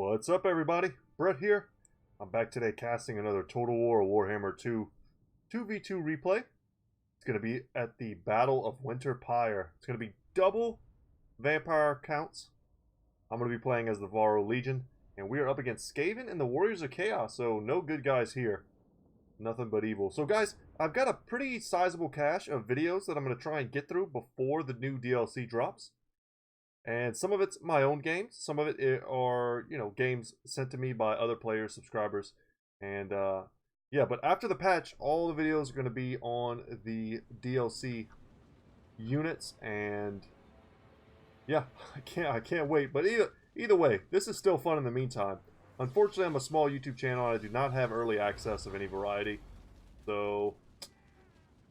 What's up, everybody? Brett here. I'm back today casting another Total War Warhammer 2 2v2 replay. It's going to be at the Battle of Winter Pyre. It's going to be double vampire counts. I'm going to be playing as the Varro Legion, and we are up against Skaven and the Warriors of Chaos, so no good guys here. Nothing but evil. So guys, I've got a pretty sizable cache of videos that I'm going to try and get through before the new DLC drops. And some of it's my own games, some of it are, games sent to me by other players, subscribers. And yeah, but after the patch, all the videos are going to be on the DLC units, and yeah, I can't wait. But either way, this is still fun in the meantime. Unfortunately, I'm a small YouTube channel and I do not have early access of any variety. So,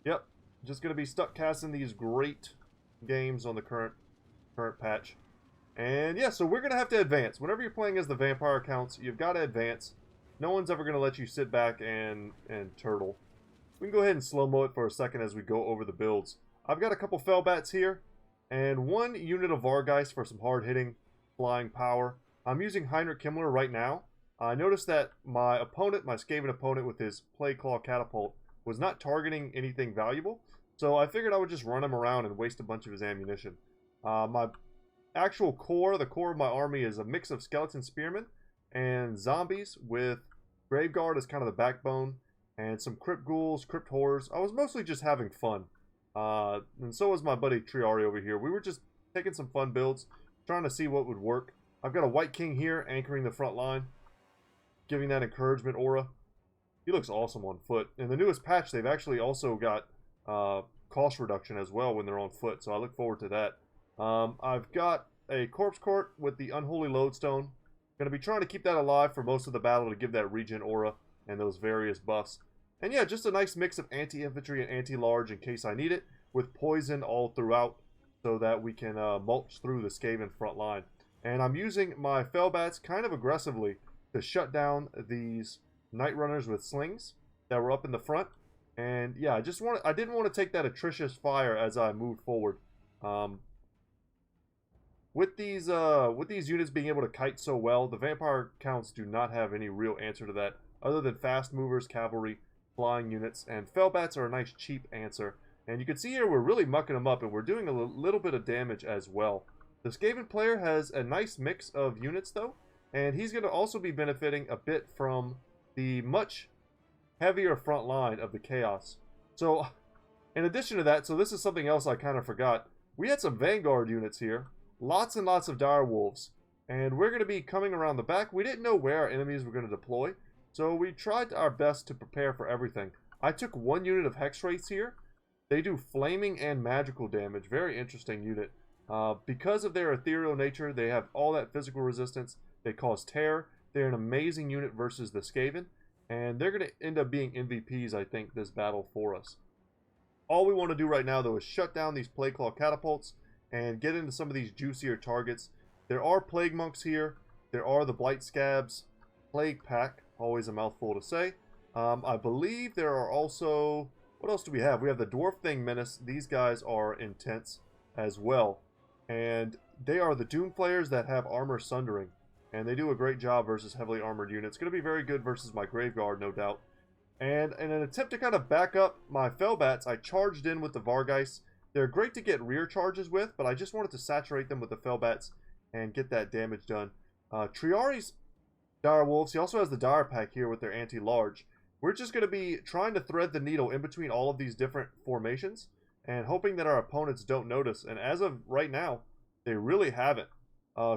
yep, just going to be stuck casting these great games on the current patch. And yeah, so we're going to have to advance. Whenever you're playing as the vampire accounts, you've got to advance. No one's ever going to let you sit back and turtle. We can go ahead and slow-mo it for a second as we go over the builds. I've got a couple Fellbats here, and one unit of Vargeist for some hard-hitting flying power. I'm using Heinrich Himmler right now. I noticed that my opponent, my Skaven opponent with his Plague Claw Catapult, was not targeting anything valuable. So I figured I would just run him around and waste a bunch of his ammunition. My actual core, the core of my army, is a mix of skeleton spearmen and zombies with Graveguard as kind of the backbone, and some crypt ghouls, crypt horrors. I was mostly just having fun. And so was my buddy Triari over here. We were just taking some fun builds, trying to see what would work. I've got a White King here anchoring the front line, giving that encouragement aura. He looks awesome on foot. In the newest patch, they've actually also got cost reduction as well when they're on foot, so I look forward to that. I've got a Corpse Court with the Unholy Lodestone. Going to be trying to keep that alive for most of the battle to give that regen aura and those various buffs. And yeah, just a nice mix of anti-infantry and anti-large in case I need it, with poison all throughout so that we can mulch through the Skaven front line. And I'm using my Fellbats kind of aggressively to shut down these Night Runners with slings that were up in the front. And yeah, I didn't want to take that atrocious fire as I moved forward. With these units being able to kite so well, the vampire counts do not have any real answer to that, other than fast movers, cavalry, flying units, and Fellbats are a nice cheap answer. And you can see here we're really mucking them up, and we're doing a little bit of damage as well. The Skaven player has a nice mix of units though, and he's going to also be benefiting a bit from the much heavier front line of the Chaos. So, in addition to that, so this is something else I kind of forgot, we had some Vanguard units here. Lots and lots of dire wolves, and we're going to be coming around the back. We didn't know where our enemies were going to deploy, so we tried our best to prepare for everything. I took one unit of Hex Wraiths here. They do flaming and magical damage. Very interesting unit. Because of their ethereal nature, they have all that physical resistance. They cause terror. They're an amazing unit versus the Skaven, and they're going to end up being MVPs, I think, this battle for us. All we want to do right now, though, is shut down these Plague Claw Catapults and get into some of these juicier targets. There are Plague Monks here. There are the Blight Scabs, Plague Pack, always a mouthful to say. I believe there are also, what else do we have? We have the Dwarf Thing Menace. These guys are intense as well. And they are the Doom players that have Armor Sundering. And they do a great job versus heavily armored units. Going to be very good versus my Graveguard, no doubt. And in an attempt to kind of back up my Fellbats, I charged in with the Vargeist. They're great to get rear charges with, but I just wanted to saturate them with the Fellbats and get that damage done. Triari's Dire Wolves, he also has the Dire Pack here with their anti-large. We're just going to be trying to thread the needle in between all of these different formations and hoping that our opponents don't notice. And as of right now, they really haven't.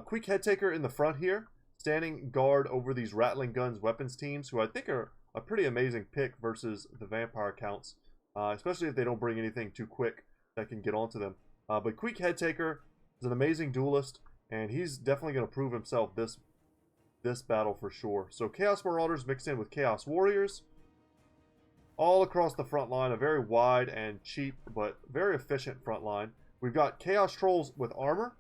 Quick Headtaker in the front here, standing guard over these Rattling Guns weapons teams, who I think are a pretty amazing pick versus the vampire counts, especially if they don't bring anything too quick that can get onto them. But Quick Headtaker is an amazing duelist, and he's definitely going to prove himself this battle for sure. So Chaos Marauders mixed in with Chaos Warriors. All across the front line, a very wide and cheap, but very efficient front line. We've got Chaos Trolls with armor.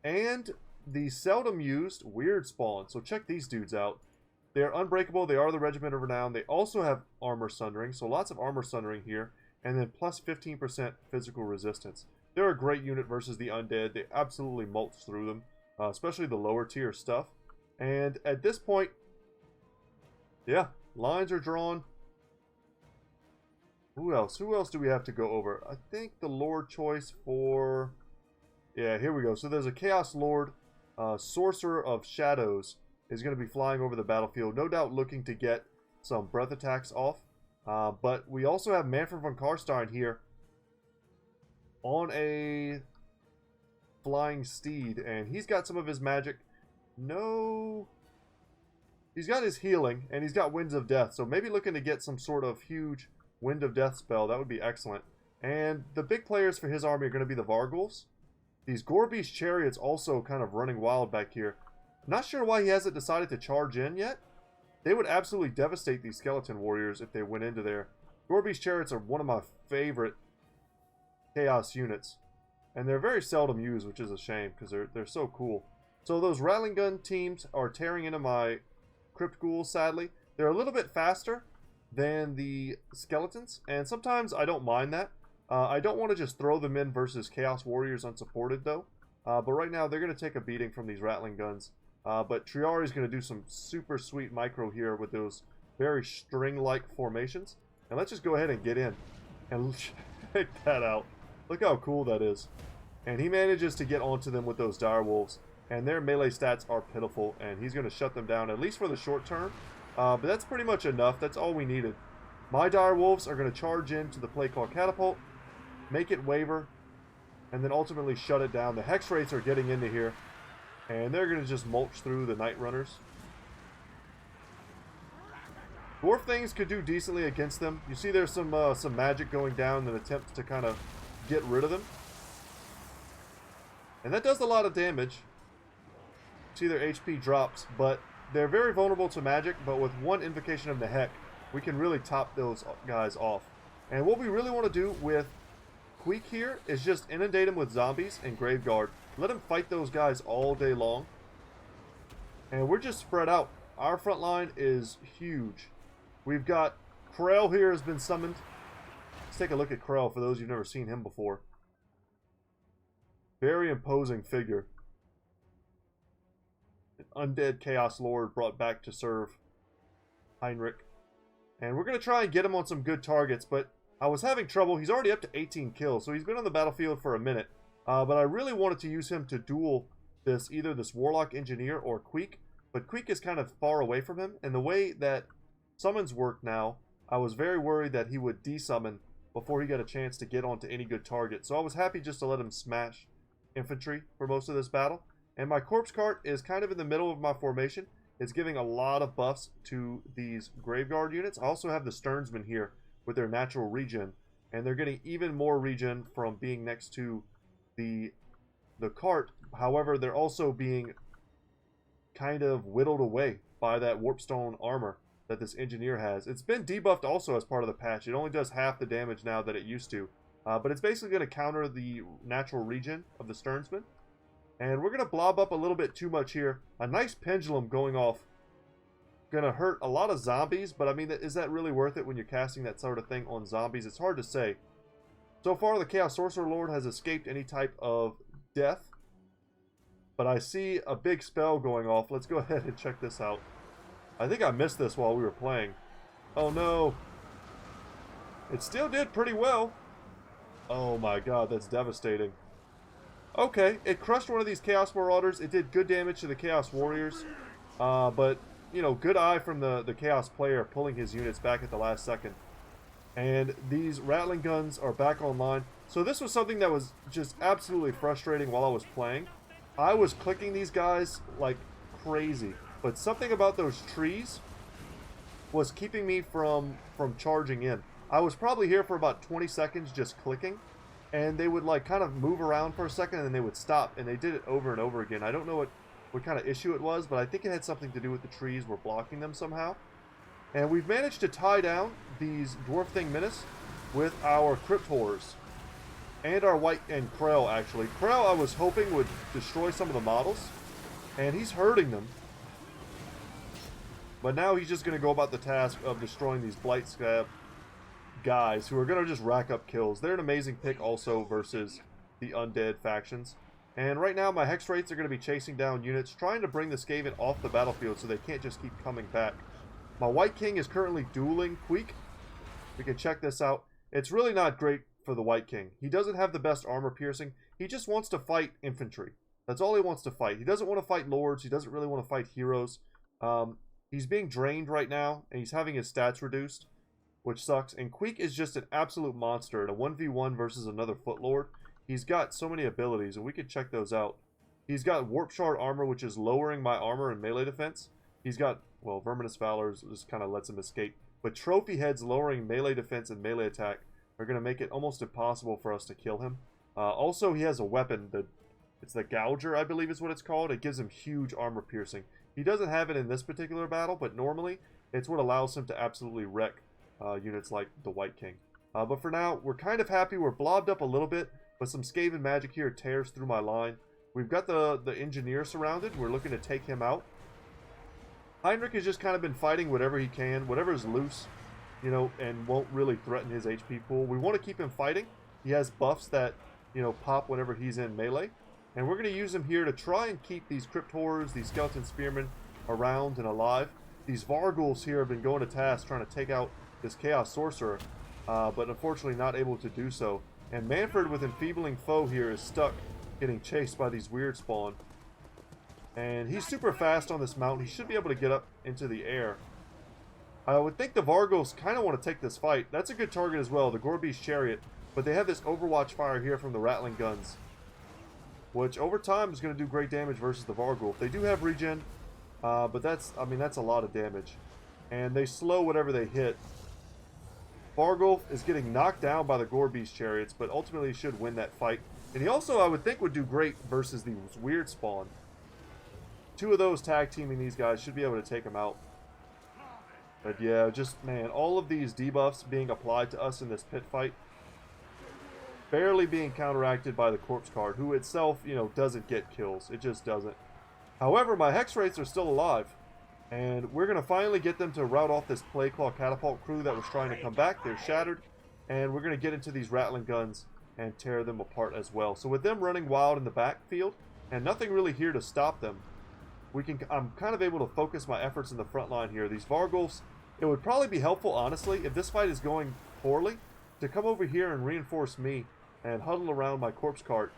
And the seldom used Weird Spawn. So check these dudes out. They are unbreakable. They are the Regiment of Renown. They also have Armor Sundering. So lots of Armor Sundering here. And then plus 15% physical resistance. They're a great unit versus the undead. They absolutely mulch through them, especially the lower tier stuff. And at this point, yeah, lines are drawn. Who else? Who else do we have to go over? I think the Lord choice for... Yeah, here we go. So there's a Chaos Lord, Sorcerer of Shadows is going to be flying over the battlefield. No doubt looking to get some breath attacks off. But we also have Manfred von Karstein here on a flying steed. And he's got some of his magic. No... He's got his healing, and he's got Winds of Death. So maybe looking to get some sort of huge Wind of Death spell. That would be excellent. And the big players for his army are going to be the Vargul's. These Gorebeast chariots also kind of running wild back here. Not sure why he hasn't decided to charge in yet. They would absolutely devastate these skeleton warriors if they went into there. Gorebeast chariots are one of my favorite chaos units. And they're very seldom used, which is a shame because they're so cool. So those Rattling Gun teams are tearing into my Crypt Ghouls, sadly. They're a little bit faster than the skeletons, and sometimes I don't mind that. I don't want to just throw them in versus Chaos Warriors unsupported, though. But right now, they're going to take a beating from these Rattling Guns. But Triari is going to do some super sweet micro here with those very string-like formations. And let's just go ahead and get in. And check that out. Look how cool that is. And he manages to get onto them with those Direwolves. And their melee stats are pitiful, and he's going to shut them down, at least for the short term. But that's pretty much enough. That's all we needed. My Direwolves are going to charge into the play called Catapult, make it waver, and then ultimately shut it down. The Hex Wraiths are getting into here, and they're going to just mulch through the Night Runners. Dwarf Things could do decently against them. You see there's some magic going down in an attempt to kind of get rid of them. And that does a lot of damage. See their HP drops, but they're very vulnerable to magic, but with one Invocation of the Heck, we can really top those guys off. And what we really want to do with Queek here is just inundate him with zombies and Graveguard. Let him fight those guys all day long. And we're just spread out. Our front line is huge. We've got Krell here has been summoned. Let's take a look at Krell for those who've never seen him before. Very imposing figure. An undead Chaos Lord brought back to serve Heinrich. And we're going to try and get him on some good targets, but I was having trouble. He's already up to 18 kills, so he's been on the battlefield for a minute. But I really wanted to use him to duel either this Warlock Engineer or Queek. But Queek is kind of far away from him, and the way that summons work now, I was very worried that he would desummon before he got a chance to get onto any good target. So I was happy just to let him smash infantry for most of this battle. And my Corpse Cart is kind of in the middle of my formation. It's giving a lot of buffs to these Graveguard units. I also have the Sternsmen here with their natural regen. And they're getting even more regen from being next to the cart. However, they're also being kind of whittled away by that Warpstone armor that this engineer has. It's been debuffed also as part of the patch. It only does half the damage now that it used to. But it's basically going to counter the natural regen of the Sternsmen. And we're going to blob up a little bit too much here. A nice pendulum going off. Going to hurt a lot of zombies, but I mean, is that really worth it when you're casting that sort of thing on zombies? It's hard to say. So far, the Chaos Sorcerer Lord has escaped any type of death. But I see a big spell going off. Let's go ahead and check this out. I think I missed this while we were playing. Oh no. It still did pretty well. Oh my god, that's devastating. Okay, it crushed one of these Chaos Marauders. It did good damage to the Chaos Warriors. But, you know, good eye from the Chaos player pulling his units back at the last second. And these Rattling Guns are back online. So this was something that was just absolutely frustrating while I was playing. I was clicking these guys like crazy. But something about those trees was keeping me from charging in. I was probably here for about 20 seconds just clicking. And they would like kind of move around for a second and then they would stop. And they did it over and over again. I don't know what kind of issue it was, but I think it had something to do with the trees were blocking them somehow. And we've managed to tie down these Dwarf Thing Menace with our Crypt Horrors. And our White and Krell, actually. Krell, I was hoping, would destroy some of the models. And he's hurting them. But now he's just going to go about the task of destroying these Blight Scab guys who are going to just rack up kills. They're an amazing pick also versus the undead factions. And right now, my Hex Wraiths are going to be chasing down units, trying to bring the Skaven off the battlefield so they can't just keep coming back. My White King is currently dueling Queek. We can check this out. It's really not great for the White King. He doesn't have the best armor piercing. He just wants to fight infantry. That's all he wants to fight. He doesn't want to fight lords. He doesn't really want to fight heroes. He's being drained right now, and he's having his stats reduced, which sucks. And Queek is just an absolute monster in a 1v1 versus another Footlord. He's got so many abilities, and we can check those out. He's got Warp Shard armor, which is lowering my armor and melee defense. He's got, well, Verminous Valor just kind of lets him escape. But Trophy Heads lowering melee defense and melee attack are going to make it almost impossible for us to kill him. Also, he has a weapon. It's the Gouger, I believe is what it's called. It gives him huge armor piercing. He doesn't have it in this particular battle, but normally it's what allows him to absolutely wreck units like the White King. But for now, we're kind of happy. We're blobbed up a little bit, but some Skaven magic here tears through my line. We've got the engineer surrounded. We're looking to take him out. Heinrich has just kind of been fighting whatever he can, whatever's loose, you know, and won't really threaten his HP pool. We want to keep him fighting. He has buffs that, you know, pop whenever he's in melee. And we're going to use him here to try and keep these Crypt Horrors, these Skeleton Spearmen around and alive. These Varghouls here have been going to task trying to take out this Chaos Sorcerer, but unfortunately not able to do so. And Manfred with Enfeebling Foe here is stuck getting chased by these weird spawn. And he's super fast on this mountain. He should be able to get up into the air. I would think the Varghouls kind of want to take this fight. That's a good target as well, the Gorebeast Chariot. But they have this Overwatch fire here from the Rattling Guns, which over time is going to do great damage versus the Varghoul. They do have regen, but that's a lot of damage. And they slow whatever they hit. Varghoul is getting knocked down by the Gorebeast Chariots, but ultimately should win that fight. And he also, I would think, would do great versus the weird spawn. Two of those tag teaming these guys should be able to take him out. But yeah, just, man, all of these debuffs being applied to us in this pit fight, barely being counteracted by the Corpse card, who itself, you know, doesn't get kills. It just doesn't. However, my Hex Wraiths are still alive. And we're going to finally get them to rout off this Plagueclaw Catapult crew that was trying to come back. They're shattered. And we're going to get into these Rattling Guns and tear them apart as well. So with them running wild in the backfield, and nothing really here to stop them, I'm kind of able to focus my efforts in the front line here. These Varghouls, it would probably be helpful, honestly, if this fight is going poorly, to come over here and reinforce me and huddle around my corpse cart.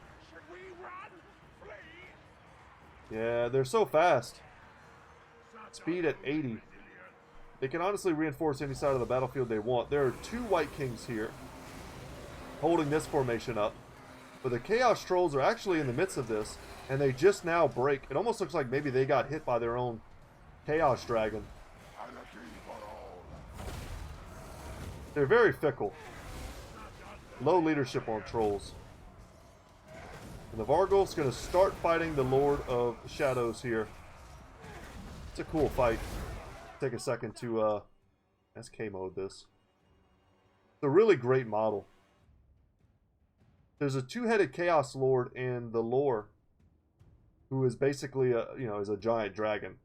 Yeah, they're so fast. Speed at 80. They can honestly reinforce any side of the battlefield they want. There are two White Kings here holding this formation up. But the Chaos Trolls are actually in the midst of this, and they just now break. It almost looks like maybe they got hit by their own Chaos Dragon. They're very fickle. Low leadership on Trolls. And the Varghoul's going to start fighting the Lord of Shadows here. It's a cool fight. Take a second to SK mode this. It's a really great model. There's a two-headed Chaos Lord in the lore who is basically is a giant dragon,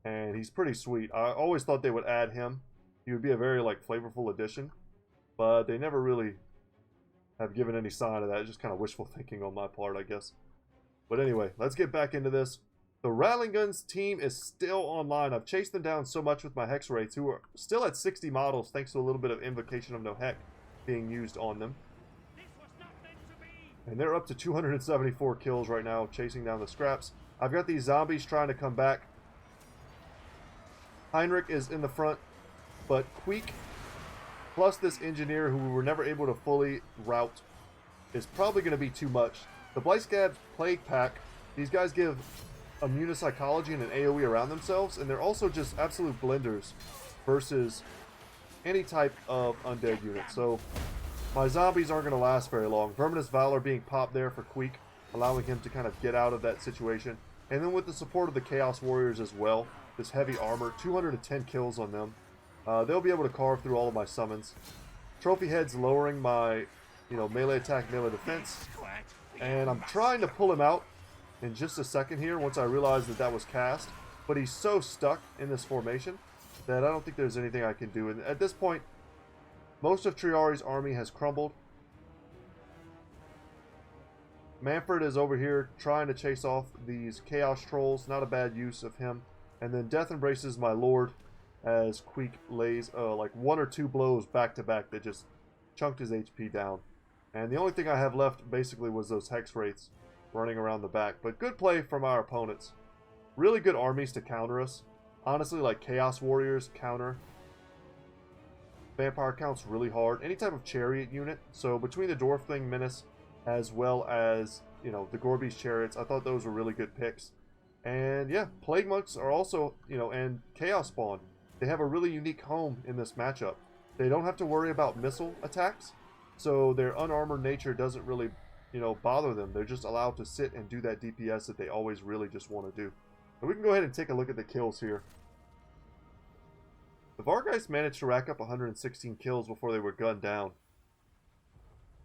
and he's pretty sweet. I always thought they would add him. He would be a very flavorful addition, but they never really have given any sign of that. It's just kind of wishful thinking on my part, I guess. But anyway, let's get back into this. The Rattling Guns team is still online. I've chased them down so much with my Hex Wraiths, who are still at 60 models thanks to a little bit of Invocation of No Heck being used on them. And they're up to 274 kills right now, chasing down the scraps. I've got these zombies trying to come back. Heinrich is in the front, but Queek, plus this engineer who we were never able to fully rout, is probably going to be too much. The Blightscab's Plague Pack, these guys give immunopsychology and an AoE around themselves, and they're also just absolute blenders versus any type of undead unit. So my zombies aren't going to last very long. Verminous Valor being popped there for Queek, allowing him to kind of get out of that situation. And then with the support of the Chaos Warriors as well, this heavy armor, 210 kills on them. They'll be able to carve through all of my summons. Trophy Head's lowering my, melee attack, melee defense. And I'm trying to pull him out in just a second here once I realize that that was cast. But he's so stuck in this formation that I don't think there's anything I can do. And at this point, most of Triari's army has crumbled. Manfred is over here trying to chase off these Chaos Trolls. Not a bad use of him. And then Death embraces my Lord as Queek lays like 1 or 2 blows back to back that just chunked his HP down. And the only thing I have left basically was those Hex Wraiths running around the back. But good play from our opponents. Really good armies to counter us. Honestly, like Chaos Warriors counter Vampire counts really hard. Any type of Chariot unit. So between the Dwarfling Menace as well as, you know, the Gorby's Chariots, I thought those were really good picks. And yeah, Plague Monks are also, you know, and Chaos Spawn. They have a really unique home in this matchup. They don't have to worry about missile attacks, so their unarmored nature doesn't really, you know, bother them. They're just allowed to sit and do that DPS that they always really just want to do. And we can go ahead and take a look at the kills here. The Vargeist managed to rack up 116 kills before they were gunned down.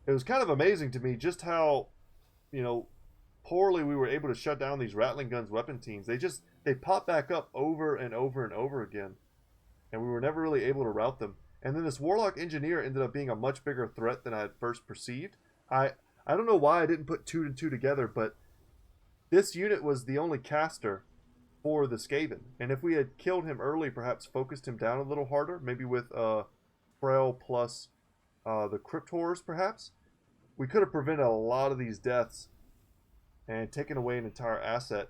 It was kind of amazing to me just how, you know, poorly we were able to shut down these Rattling Guns weapon teams. They pop back up over and over and over again. And we were never really able to rout them. And then this Warlock Engineer ended up being a much bigger threat than I had first perceived. I don't know why I didn't put 2 and 2 together, but this unit was the only caster for the Skaven. And if we had killed him early, perhaps focused him down a little harder, maybe with Frail plus the Crypt Horrors perhaps, we could have prevented a lot of these deaths and taken away an entire asset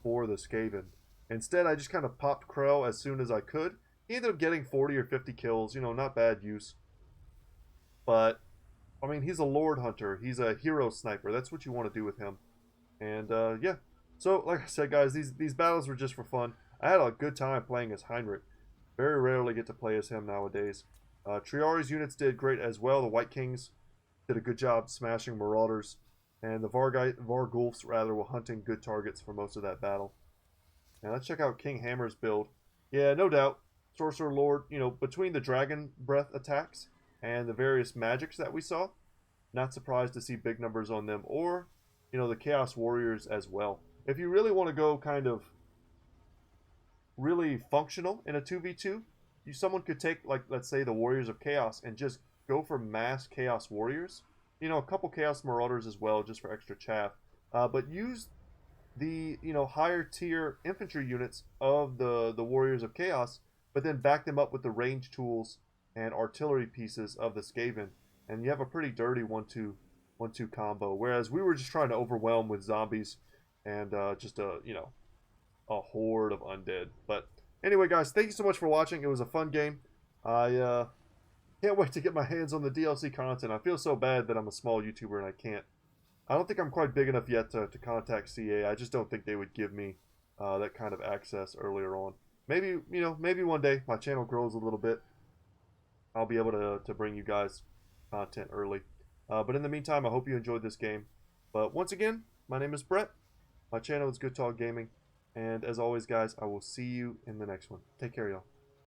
for the Skaven. Instead, I just kind of popped Krell as soon as I could. He ended up getting 40 or 50 kills, you know, not bad use. But, I mean, he's a Lord Hunter. He's a hero sniper. That's what you want to do with him. And, yeah. So, like I said, guys, these battles were just for fun. I had a good time playing as Heinrich. Very rarely get to play as him nowadays. Triari's units did great as well. The White Kings did a good job smashing Marauders. And the Vargulfs, rather, were hunting good targets for most of that battle. Now, let's check out King Hammer's build. Yeah, no doubt. Sorcerer Lord, you know, between the Dragon Breath attacks and the various magics that we saw, not surprised to see big numbers on them. Or, you know, the Chaos Warriors as well. If you really want to go kind of really functional in a 2v2, someone could take, like, let's say the Warriors of Chaos and just go for mass Chaos Warriors. You know, a couple Chaos Marauders as well, just for extra chaff. But use the, you know, higher tier infantry units of the Warriors of Chaos, but then back them up with the range tools and artillery pieces of the Skaven. And you have a pretty dirty 1-2 combo. Whereas we were just trying to overwhelm with zombies and just a, you know, a horde of undead. But anyway, guys, thank you so much for watching. It was a fun game. I can't wait to get my hands on the DLC content. I feel so bad that I'm a small YouTuber and I can't. I don't think I'm quite big enough yet to contact CA. I just don't think they would give me that kind of access earlier on. Maybe, you know, maybe one day my channel grows a little bit, I'll be able to bring you guys content early. But in the meantime, I hope you enjoyed this game. But once again, my name is Brett. My channel is Goodtalk Gaming. And as always, guys, I will see you in the next one. Take care, y'all.